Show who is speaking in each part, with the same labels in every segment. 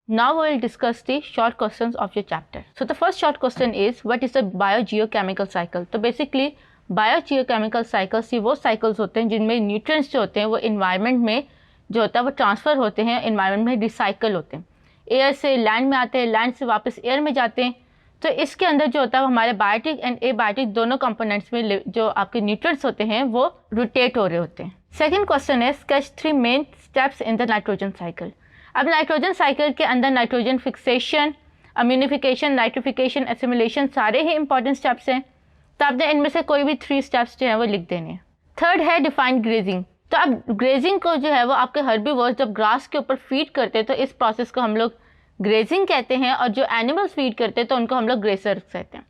Speaker 1: Now we will discuss the short questions of your chapter. So the first short question is, what is the biogeochemical cycle? तो basically biogeochemical cycles ये वो cycles होते हैं जिनमें nutrients जो होते हैं वो environment में जो होता है वो transfer होते हैं, environment में recycle होते हैं, air से land में आते हैं, land से वापस air में जाते हैं। तो इसके अंदर जो होता है हमारे बायोटिक एंड एबायोटिक दोनों कंपोनेंट्स में जो आपके न्यूट्रिएंट्स होते हैं वो रोटेट हो रहे होते हैं। सेकंड क्वेश्चन है, sketch 3 main steps in the nitrogen cycle. अब नाइट्रोजन साइकिल के अंदर नाइट्रोजन फिक्सेशन, अम्यूनिफिकेशन, नाइट्रिफिकेशन, एसिमिलेशन सारे ही इंपॉर्टेंट स्टेप्स हैं। तो आपने इनमें से कोई भी 3 स्टेप्स जो है वो लिख देने हैं। थर्ड है डिफाइन ग्रेजिंग। तो अब ग्रेजिंग को जो है वो आपके हर्बीवोर्स जब ग्रास के ऊपर फीड करते हैं तो इस प्रोसेस को हम लोग ग्रेजिंग कहते हैं, और जो एनिमल्स फीड करते हैं तो उनको हम लोग ग्रेजर्स कहते हैं।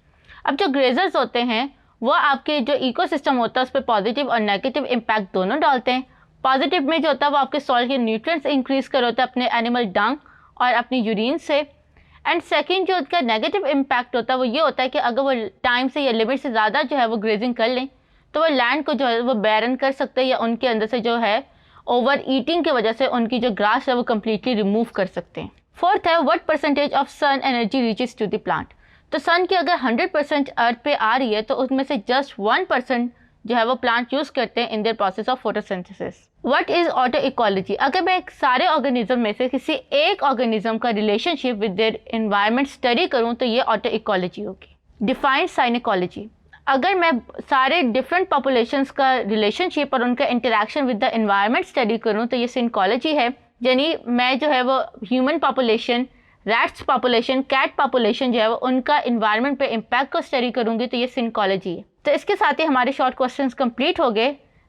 Speaker 1: अब जो ग्रेजर्स होते हैं वो आपके जो इकोसिस्टम होता है उस पर पॉजिटिव और नेगेटिव इम्पैक्ट दोनों डालते हैं। पॉजिटिव में जो होता है वो आपके सॉइल के न्यूट्रिएंट्स इंक्रीज कर होता है अपने एनिमल डंग और अपनी यूरिन से। एंड सेकंड जो उसका नेगेटिव इम्पैक्ट होता है वो ये होता है कि अगर वो टाइम से या लिमिट से ज़्यादा जो है वो ग्रेजिंग कर लें तो वो लैंड को जो है वो बैरन कर सकते हैं, या उनके अंदर से जो है ओवर ईटिंग की वजह से उनकी जो ग्रास है वो कम्प्लीटली रिमूव कर सकते हैं। फोर्थ है, what percentage of sun energy reaches to the plant. तो सन की अगर 100% अर्थ पे आ रही है तो उसमें से जस्ट 1% जो है वो प्लांट यूज़ करते हैं in their process of photosynthesis. What is auto ecology. अगर मैं सारे ऑर्गेनिज्म में से किसी एक ऑर्गेनिज्म का relationship with their environment study करूँ तो ये ऑटो इकोलॉजी होगी। डिफाइन साइनिकोलॉजी। अगर मैं सारे डिफरेंट पॉपुलेशंस का रिलेशनशिप और उनका interaction with the environment study करूँ तो ये सिनकोलॉजी है। यानी मैं जो है वो human population, rats population, cat population जो है वो उनका इन्वायरमेंट पे इम्पैक्ट को स्टडी करूँगी तो ये सिनकोलॉजी है। तो इसके साथ ही हमारे शॉर्ट क्वेश्चंस कंप्लीट हो गए,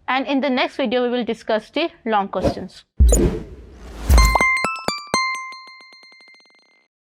Speaker 1: and in the next video we will discuss the long questions.